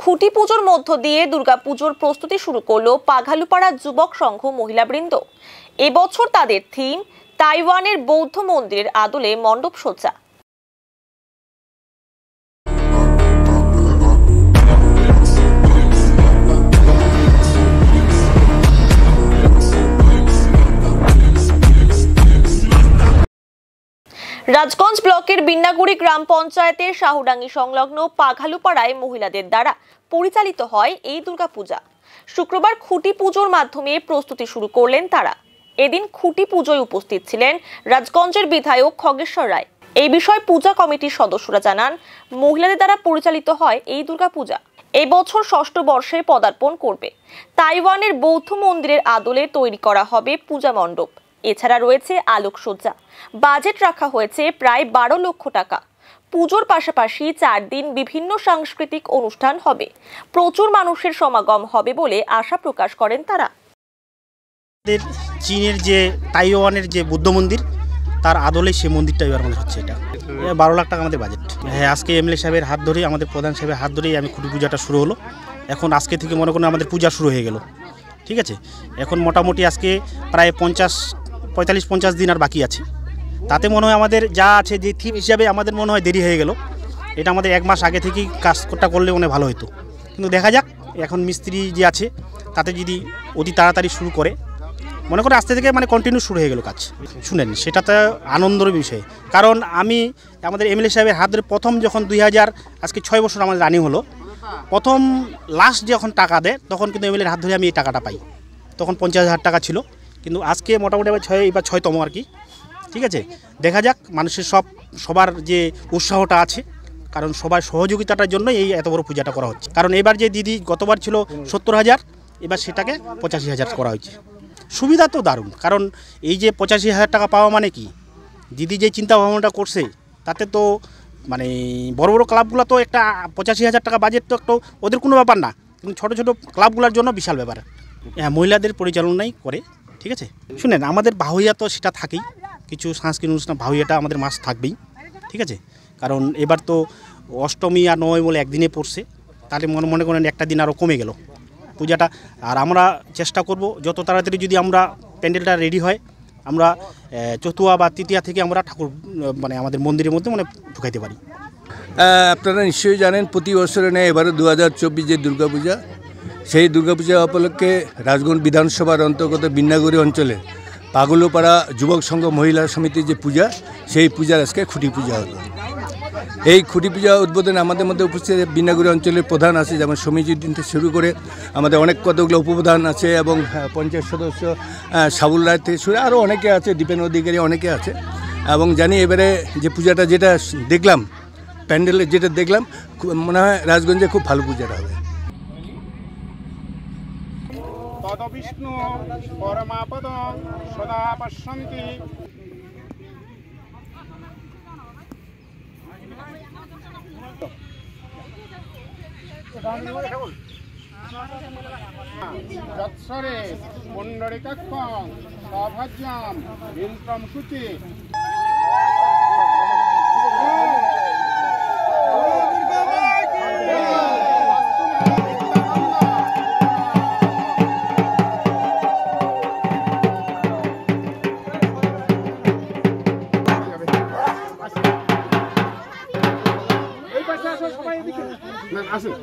খুঁটি পুজোর মধ্য দিয়ে দুর্গাপুজোর প্রস্তুতি শুরু করলো পাঘালুপাড়া যুবক সংঘ মহিলাবৃন্দ। এবছর তাদের থিম তাইওয়ানের বৌদ্ধ মন্দিরের আদলে মণ্ডপ সজ্জা। রাজগঞ্জ ব্লকের বিন্নাগুড়ি গ্রাম পঞ্চায়েতের শাহুডাঙ্গি সংলগ্ন পাঘালুপাড়ায় মহিলাদের দ্বারা পরিচালিত হয় এই দুর্গাপূজা। শুক্রবার খুঁটি পুজোর মাধ্যমে প্রস্তুতি শুরু করলেন তারা। এদিন খুঁটি পুজোয় উপস্থিত ছিলেন রাজগঞ্জের বিধায়ক খগেশ্বর রায়। এই বিষয়ে পূজা কমিটির সদস্যরা জানান, মহিলাদের দ্বারা পরিচালিত হয় এই দুর্গাপূজা এই বছর ষষ্ঠ বর্ষে পদার্পণ করবে। তাইওয়ানের বৌদ্ধ মন্দিরের আদলে তৈরি করা হবে পূজা মণ্ডপ। এছাড়া রয়েছে আলোকসজ্জা। বাজেট রাখা হয়েছে প্রায় 12 লক্ষ টাকা। পুজোর পাশাপাশি 4 দিন বিভিন্ন সাংস্কৃতিক অনুষ্ঠান হবে। প্রচুর মানুষের সমাগম হবে বলে আশা প্রকাশ করেন তারা। চীনের যে তাইওয়ানের যে বুদ্ধ মন্দির, তার আদলে সে মন্দিরটা এবার আমাদের হচ্ছে। এটা 12 লাখ টাকা আমাদের বাজেট। হ্যাঁ, আজকে এমএলএ সাহেবের হাত ধরেই, আমাদের প্রধান সাহেবের হাত ধরেই আমি খুঁটি পূজাটা শুরু হলো। এখন আজকে থেকে মনে করেন আমাদের পূজা শুরু হয়ে গেল। ঠিক আছে, এখন মোটামুটি আজকে প্রায় 45-50 দিন আর বাকি আছে। তাতে মনে হয় আমাদের যা আছে যে থিম হিসাবে আমাদের মনে হয় দেরি হয়ে গেল। এটা আমাদের 1 মাস আগে থেকেই কাজটা করলে মনে ভালো হতো, কিন্তু দেখা যাক। এখন মিস্ত্রি যে আছে তাতে যদি অতি তাড়াতাড়ি শুরু করে, মনে করে আজকে থেকে মানে কন্টিনিউ শুরু হয়ে গেল কাজ। শুনেন, সেটা তো আনন্দের বিষয়। কারণ আমি আমাদের এমএলএ সাহেবের হাত ধরে প্রথম যখন 2000 আজকে 6 বছর আমাদের রানিং হলো, প্রথম লাস্ট যখন টাকা দেয় তখন কিন্তু এমএলএর হাত ধরে আমি এই টাকাটা পাই। তখন 50,000 টাকা ছিল, কিন্তু আজকে মোটামুটি এবার 6তম আর কি। ঠিক আছে, দেখা যাক। মানুষের সবার যে উৎসাহটা আছে, কারণ সবার সহযোগিতাটার জন্য এই এত বড় পূজাটা করা হচ্ছে। কারণ এবার যে দিদি গতবার ছিল 70,000, এবার সেটাকে 85,000 করা হয়েছে। সুবিধা তো দারুণ, কারণ এই যে 85,000 টাকা পাওয়া মানে কি, দিদি যে চিন্তা ভাবনাটা করছে তাতে তো মানে বড় বড় ক্লাবগুলো তো একটা 85,000 টাকা বাজেট তো একটু ওদের কোনো ব্যাপার না, কিন্তু ছোটো ছোটো ক্লাবগুলোর জন্য বিশাল ব্যাপার। হ্যাঁ, মহিলাদের পরিচালনাই করে। ঠিক আছে, শুনেন, আমাদের বাহুইয়া তো সেটা থাকেই, কিছু সাংস্কৃতিক অনুষ্ঠান বাহুইয়াটা আমাদের মাস থাকবেই। ঠিক আছে, কারণ এবার তো অষ্টমী আর নবমী বলে একদিনে পড়ছে, তাহলে মনে করেন একটা দিন আরও কমে গেল পূজাটা। আর আমরা চেষ্টা করব যত তাড়াতাড়ি যদি আমরা প্যান্ডেলটা রেডি হয়, আমরা চতুয়া বা তৃতীয়া থেকে আমরা ঠাকুর মানে আমাদের মন্দিরের মধ্যে মানে ঢুকাইতে পারি। আপনারা নিশ্চয়ই জানেন, প্রতি বছরে নেয় এবারে 2024 যে দুর্গাপূজা, সেই দুর্গাপূজা উপলক্ষে রাজগঞ্জ বিধানসভার অন্তর্গত বিন্নাগুড়ি অঞ্চলে পাগলুপাড়া যুবক সংঘ মহিলা সমিতির যে পূজা, সেই পূজার আজকে খুঁটি পূজা হলো। এই খুঁটি পূজা উদ্বোধনে আমাদের মধ্যে উপস্থিত বিন্নাগুড়ি অঞ্চলের প্রধান আছে, যেমন সমীজিদ্দিন থেকে শুরু করে আমাদের অনেক কতগুলো উপপ্রধান আছে, এবং পঞ্চায়েত সদস্য সাবুল রায় থেকে শুরু আরও অনেকে আছে, দীপেন অধিকারী অনেকে আছে। এবং জানি এবারে যে পূজাটা যেটা দেখলাম, প্যান্ডেলে যেটা দেখলাম, মনে হয় রাজগঞ্জে খুব ভালো পূজাটা হবে। তদবিষ্ণু পরমাপদং সদা পশ্যন্তি। যৎসরে পুণ্ডরিকাক্ষং সভাজ্যাম বিন্ত্রম শুচি। আসুন।